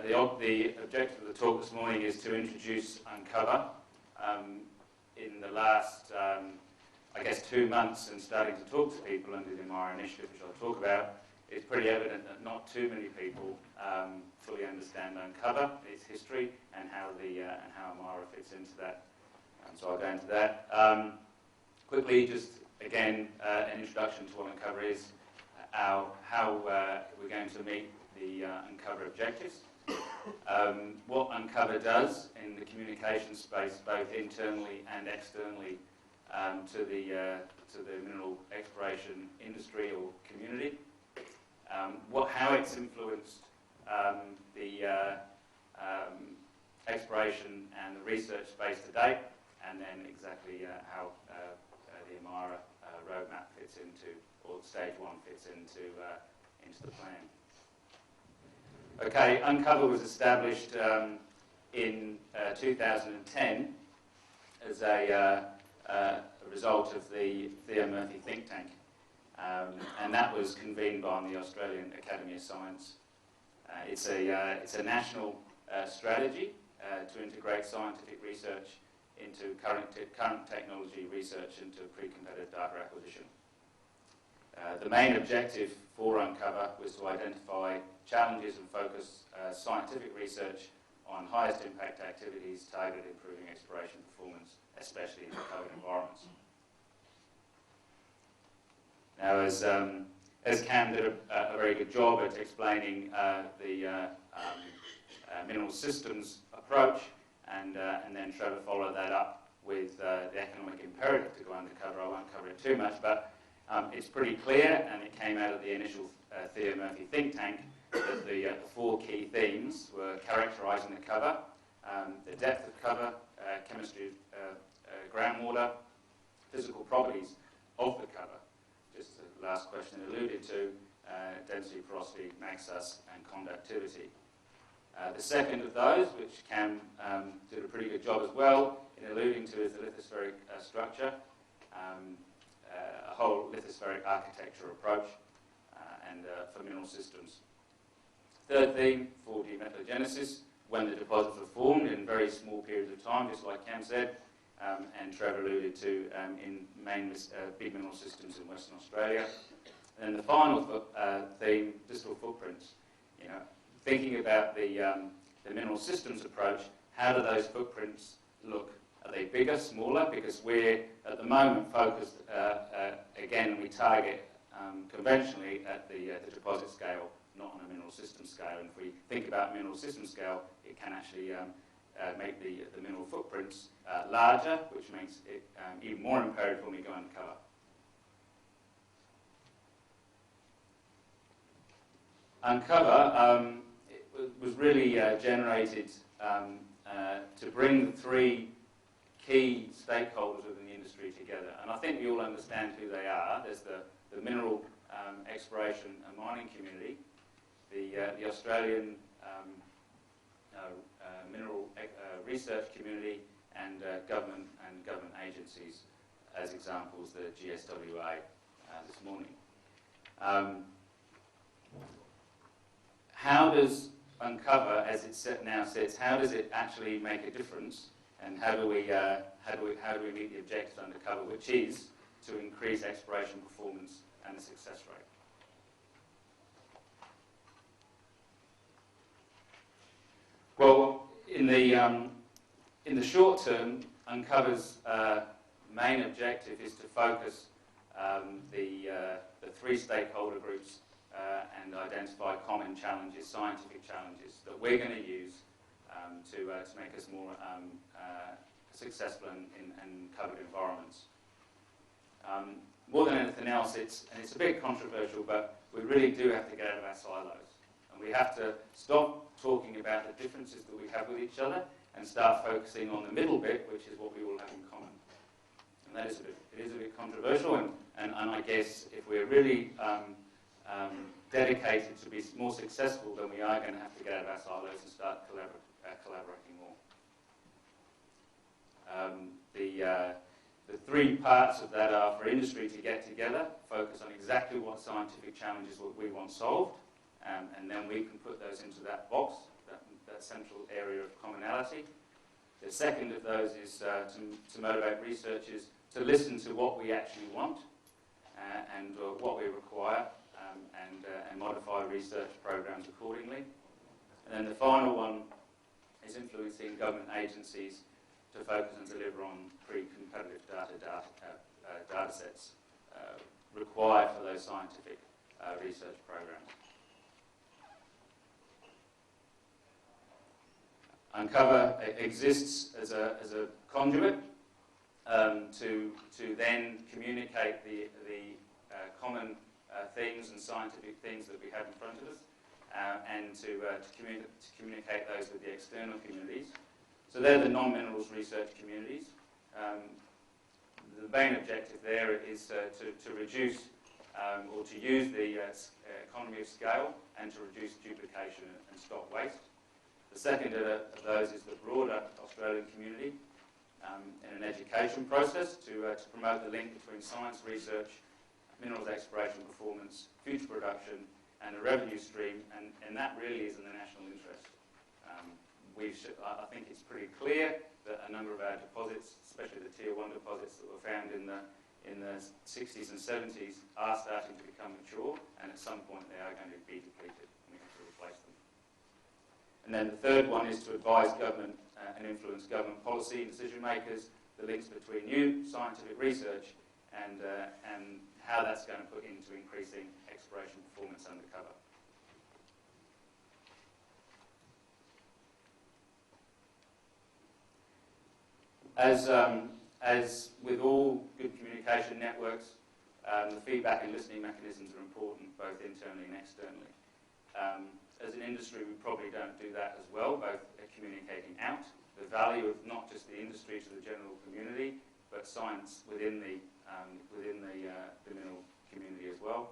the objective of the talk this morning is to introduce Uncover. In the last, I guess, 2 months and starting to talk to people under the Amara initiative, which I'll talk about, it's pretty evident that not too many people fully understand Uncover, its history, and how Amara fits into that. So I'll go into that. Quickly, just again, an introduction to what Uncover is, how we're going to meet the Uncover objectives, what Uncover does in the communication space, both internally and externally, to the mineral exploration industry or community, how it's influenced the exploration and the research space to date, and then exactly how the Amira Roadmap fits into, or Stage 1 fits into the plan. Okay, Uncover was established in 2010 as a result of the Theo Murphy think tank, and that was convened by the Australian Academy of Science. It's a national strategy to integrate scientific research into current technology research into pre-competitive data acquisition. The main objective for Uncover was to identify challenges and focus scientific research on highest impact activities targeted at improving exploration performance, especially in covered environments. Now, as Cam did a very good job at explaining the mineral systems approach, and then Trevor followed that up with the economic imperative to go undercover. I won't cover it too much, but it's pretty clear, and it came out of the initial Theo Murphy think tank, that the 4 key themes were characterising the cover, the depth of cover, chemistry of groundwater, physical properties of the cover, just as the last question alluded to, density, porosity, max-sus, and conductivity. The second of those, which Cam did a pretty good job as well in alluding to, is the lithospheric structure, a whole lithospheric architecture approach, and for mineral systems. Third theme, 4D metagenesis, when the deposits were formed in very small periods of time, just like Cam said, and Trevor alluded to in main big mineral systems in Western Australia. And the final theme, distal footprints. You know, thinking about the mineral systems approach, how do those footprints look? Are they bigger, smaller? Because we're at the moment focused, again, we target conventionally at the deposit scale, not on a mineral system scale. And if we think about mineral system scale, it can actually make the mineral footprints larger, which makes it even more imperative when we go undercover. Uncover it was really generated to bring the 3 key stakeholders within the industry together. And I think we all understand who they are. There's the mineral exploration and mining community, the Australian mineral research community, and government agencies, as examples, the GSWA this morning. How does Uncover, as it now says, how does it actually make a difference, and how do we meet the objectives undercover, which is to increase exploration performance and the success rate? Well, in the short term, Uncover's main objective is to focus the 3 stakeholder groups and identify common challenges, scientific challenges that we're going to use to make us more successful in covered environments. More than anything else, it's a bit controversial, but we really do have to get out of our silos, and we have to stop talking about the differences that we have with each other and start focusing on the middle bit, which is what we all have in common. And that is it is a bit controversial, and I guess if we're really dedicated to be more successful, then we are going to have to get out of our silos and start collaborating more. The 3 parts of that are for industry to get together, focus on exactly what scientific challenges we want solved, and then we can put those into that box, that central area of commonality. The second of those is to motivate researchers to listen to what we actually want and what we require, and modify research programs accordingly. And then the final one is influencing government agencies to focus and deliver on pre-competitive data sets required for those scientific research programs. Uncover exists as a conduit to then communicate the common things and scientific things that we have in front of us, and to communicate those with the external communities. So they're the non-minerals research communities. The main objective there is to reduce or to use the economy of scale and to reduce duplication and stop waste. The second of those is the broader Australian community in an education process to promote the link between science research, minerals exploration performance, future production, and a revenue stream, and that really is in the national interest. I think it's pretty clear that a number of our deposits, especially the Tier 1 deposits that were found in the 60s and 70s, are starting to become mature, and at some point they are going to be depleted, and we have to replace them. And then the third one is to advise government and influence government policy and decision makers, the links between new scientific research and how that's going to put into increasing exploration performance undercover. As with all good communication networks, the feedback and listening mechanisms are important, both internally and externally. As an industry, we probably don't do that as well, both communicating out the value of not just the industry to the general community, but science within the mineral community as well.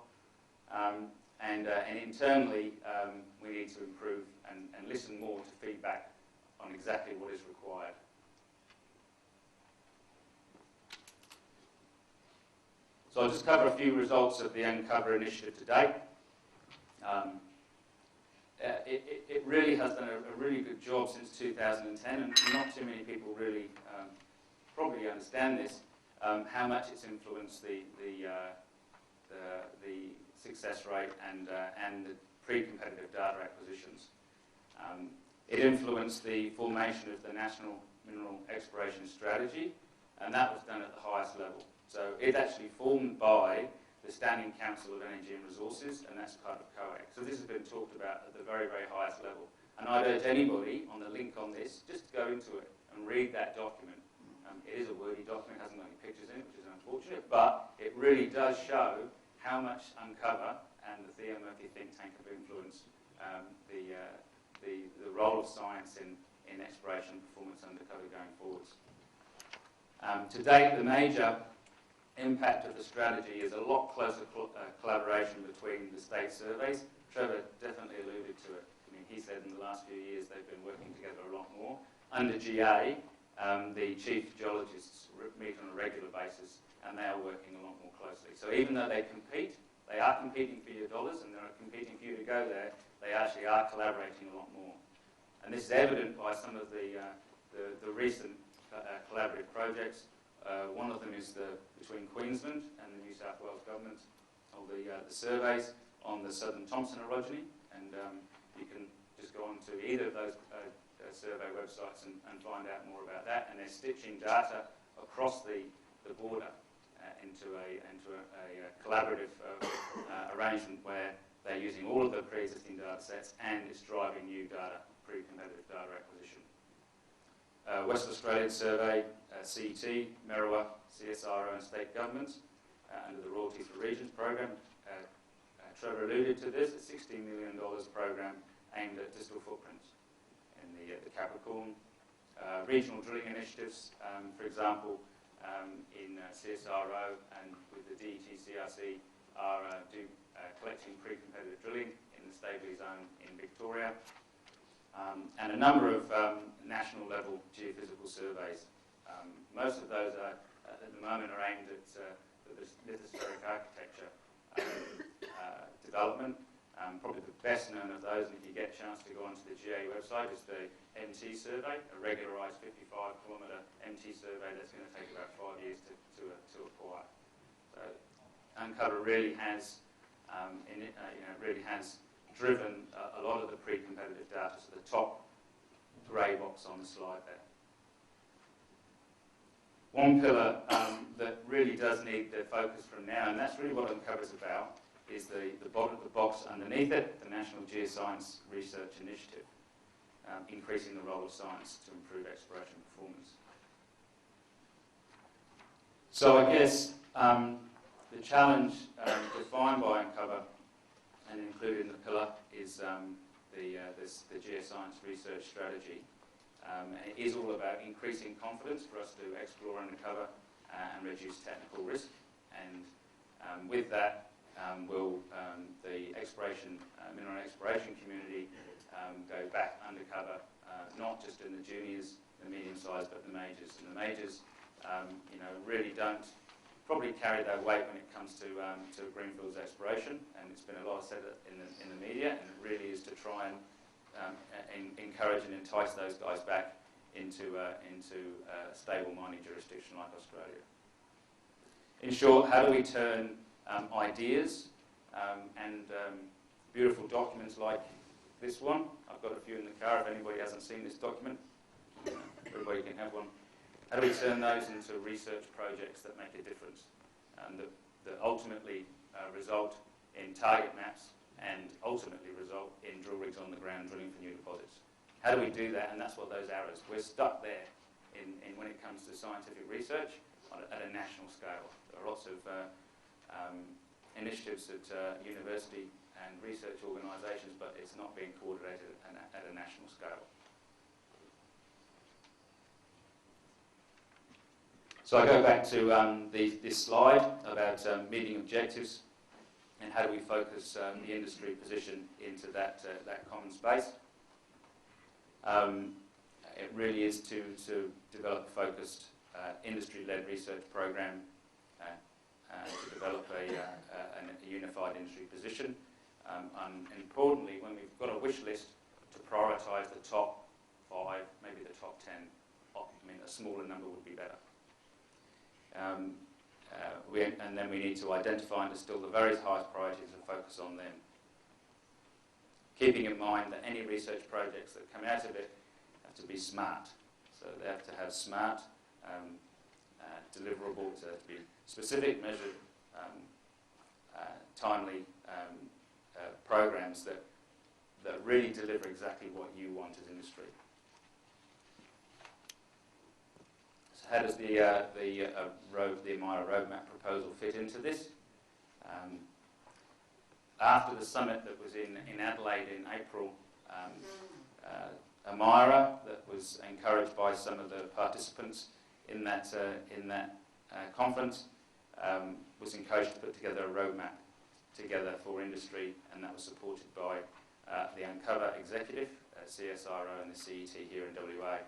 And internally, we need to improve and listen more to feedback on exactly what is required. So I'll just cover a few results of the Uncover initiative to date. It really has done a really good job since 2010, and not too many people really probably understand this, how much it's influenced the success rate and the pre-competitive data acquisitions. It influenced the formation of the National Mineral Exploration Strategy, and that was done at the highest level. So it's actually formed by the Standing Council of Energy and Resources, and that's part of COAC. So this has been talked about at the very, very highest level. And I'd urge anybody on the link on this just to go into it and read that document. It is a wordy document, hasn't got any pictures in it, which is unfortunate, but it really does show how much Uncover and the Theo Murphy think tank have influenced the role of science in exploration and performance undercover going forwards. To date, the major impact of the strategy is a lot closer collaboration between the state surveys. Trevor definitely alluded to it. I mean, he said in the last few years they've been working together a lot more. Under GA, the chief geologists meet on a regular basis, and they are working a lot more closely. So even though they are competing for your dollars, and they're competing for you to go there, they actually are collaborating a lot more. And this is evident by some of the recent collaborative projects. One of them is between Queensland and the New South Wales government, or the surveys on the Southern Thompson orogeny, and you can just go on to either of those survey websites and find out more about that. And they're stitching data across the border into a collaborative arrangement where they're using all of the pre-existing data sets, and it's driving new data, pre-competitive data acquisition. West Australian Survey, CET, Merawa, CSIRO and state governments under the Royalties for Regions program. Trevor alluded to this, a $16 million program aimed at distal footprints in the Capricorn. Regional drilling initiatives, for example, in CSIRO and with the DET CRC are collecting pre-competitive drilling in the Staveley zone in Victoria. And a number of national level geophysical surveys. Most of those are, at the moment, are aimed at the lithospheric architecture development, Probably the best known of those, and if you get a chance to go onto the GA website, is the MT survey, a regularised 55-kilometre MT survey that's going to take about 5 years to acquire. So Uncover really has, really has driven a lot of the pre-competitive data to the top grey box on the slide there. One pillar that really does need the focus from now, and that's really what Uncover's about, is the box underneath it, the National Geoscience Research Initiative, increasing the role of science to improve exploration performance. So I guess the challenge defined by Uncover and included in the pillar is the Geoscience Research Strategy. It is all about increasing confidence for us to explore and uncover and reduce technical risk. And with that, will the mineral exploration community go back undercover, not just in the juniors, the medium-sized, but the majors. And the majors, really don't probably carry their weight when it comes to greenfields exploration. And it's been a lot said in the media, and it really is to try and encourage and entice those guys back into a stable mining jurisdiction like Australia. In short, how do we turn ideas and beautiful documents like this one? I've got a few in the car if anybody hasn't seen this document. Everybody can have one. How do we turn those into research projects that make a difference and that ultimately result in target maps and ultimately result in drill rigs on the ground drilling for new deposits? How do we do that? And that's what those arrows. We're stuck there in when it comes to scientific research at a national scale. There are lots of initiatives at university and research organisations, but it's not being coordinated at a national scale. So I go back to this slide about meeting objectives and how do we focus the industry position into that common space. It really is to develop a focused industry-led research program to develop a unified industry position. And importantly, when we've got a wish list, to prioritise the top 5, maybe the top 10. I mean, a smaller number would be better. And then we need to identify and distill the very highest priorities and focus on them. Keeping in mind that any research projects that come out of it have to be smart. So they have to have smart, deliverables, they have to be specific, measured, timely programs that really deliver exactly what you want as industry. So how does the Amira Roadmap proposal fit into this? After the summit that was in Adelaide in April, Amara, that was encouraged by some of the participants in that conference, was encouraged to put together a roadmap together for industry, and that was supported by the Uncover executive, CSIRO, and the CET here in WA.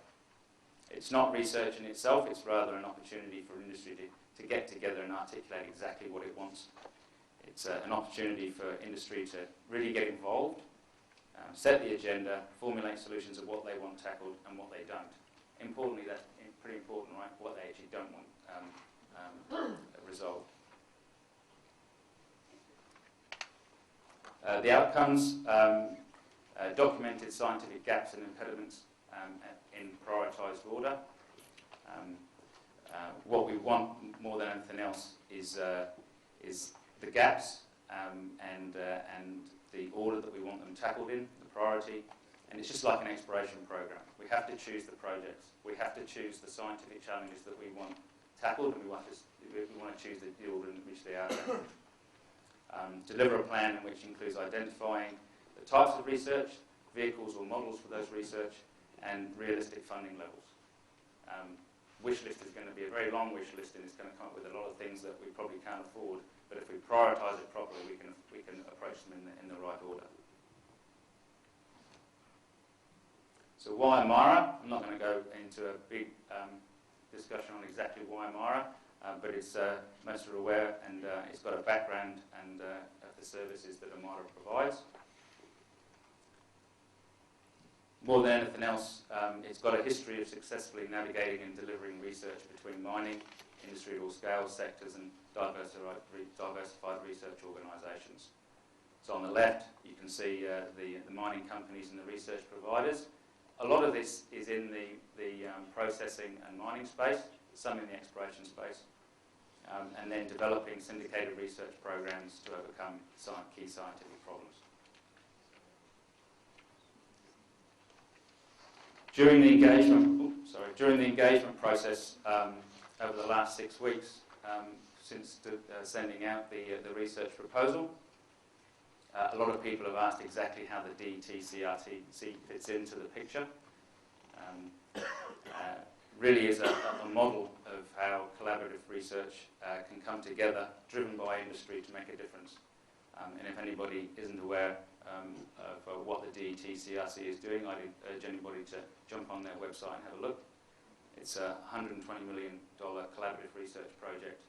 It's not research in itself, it's rather an opportunity for industry to get together and articulate exactly what it wants. It's an opportunity for industry to really get involved, set the agenda, formulate solutions of what they want tackled and what they don't. Importantly, that's pretty important, right? What they actually don't want resolved. The outcomes, documented scientific gaps and impediments in prioritised order. What we want more than anything else is the gaps and the order that we want them tackled in, the priority. And it's just like an exploration program. We have to choose the projects. We have to choose the scientific challenges that we want tackled, and we want to choose the order in which they are tackled. Deliver a plan in which includes identifying the types of research, vehicles or models for those research, and realistic funding levels. Wish list is going to be a very long wish list, and it's going to come up with a lot of things that we probably can't afford. But if we prioritise it properly, we can approach them in the right order. So why Amara? I'm not going to go into a big discussion on exactly why Amara, but it's most are aware, and it's got a background and of the services that Amara provides. More than anything else, it's got a history of successfully navigating and delivering research between mining, industry at all scales, sectors, and diversified research organisations. So on the left, you can see the mining companies and the research providers. A lot of this is in the processing and mining space, some in the exploration space, and then developing syndicated research programs to overcome key scientific problems. During the engagement process over the last 6 weeks, since sending out the research proposal, a lot of people have asked exactly how the DT-CRC fits into the picture. Really is a model of how collaborative research can come together, driven by industry to make a difference. And if anybody isn't aware of what the DT-CRC is doing, I'd urge anybody to jump on their website and have a look. It's a $120 million collaborative research project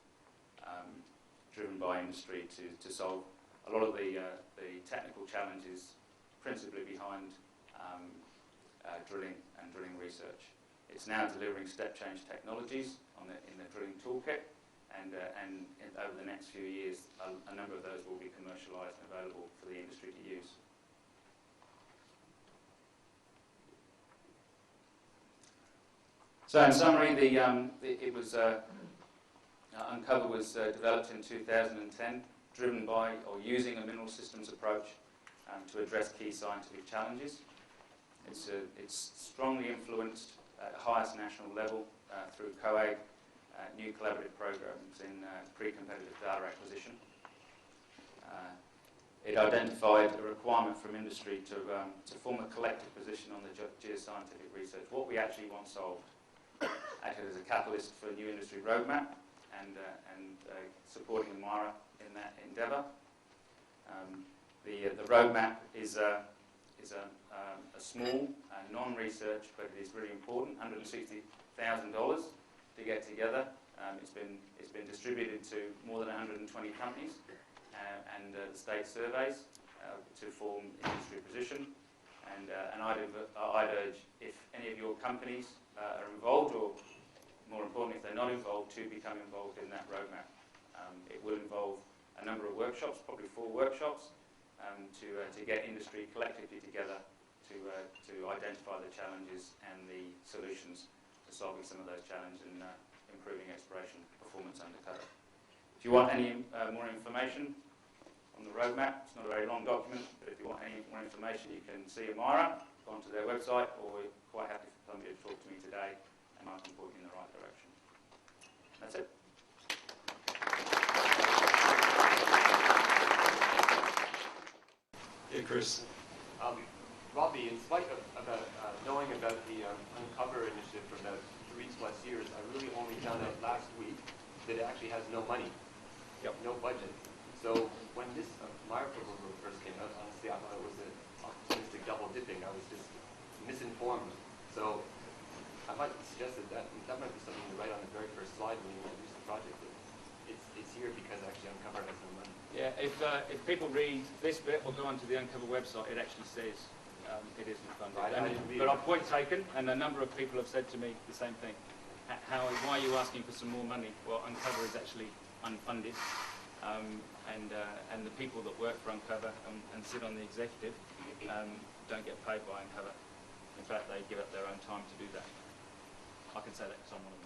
driven by industry to solve a lot of the technical challenges, principally behind drilling and drilling research. It's now delivering step change technologies in the drilling toolkit, and over the next few years, a number of those will be commercialised and available for the industry to use. So, in summary, Uncover was developed in 2010, driven by or using a mineral systems approach to address key scientific challenges. It's strongly influenced at the highest national level through COAG, new collaborative programs in pre-competitive data acquisition. It identified a requirement from industry to form a collective position on the geoscientific research, what we actually want solved. Acted as a catalyst for a new industry roadmap and supporting Amara in that endeavour. The roadmap is a small non-research, but it is really important. $160,000 to get together. It's been distributed to more than 120 companies and state surveys to form industry position. And I'd urge, if any of your companies are involved, or more importantly, if they're not involved, to become involved in that roadmap. It will involve a number of workshops, probably 4 workshops, to get industry collectively together to identify the challenges and the solutions to solving some of those challenges and improving exploration performance undercover. If you want any more information on the roadmap, it's not a very long document, but if you want any more information, you can see Amara, go onto their website, or we're quite happy for somebody to talk to me today, and I can point you in the right direction. That's it. Hey, Chris. Robbie, in spite of knowing about the Uncover initiative for about 3+ years, I really only found out last week that it actually has no money, no budget. So when this Amira proposal first came out, honestly, I thought it was an opportunistic double dipping. I was just misinformed. So I might suggest that might be something to write on the very first slide when you introduce the project. It's here because actually Uncover has no money. Yeah, if people read this bit or go onto the Uncover website, it actually says it isn't funded. But point taken, and a number of people have said to me the same thing. Why are you asking for some more money? Well, Uncover is actually unfunded, and the people that work for Uncover and sit on the executive don't get paid by Uncover. In fact, they give up their own time to do that. I can say that because I'm one of them.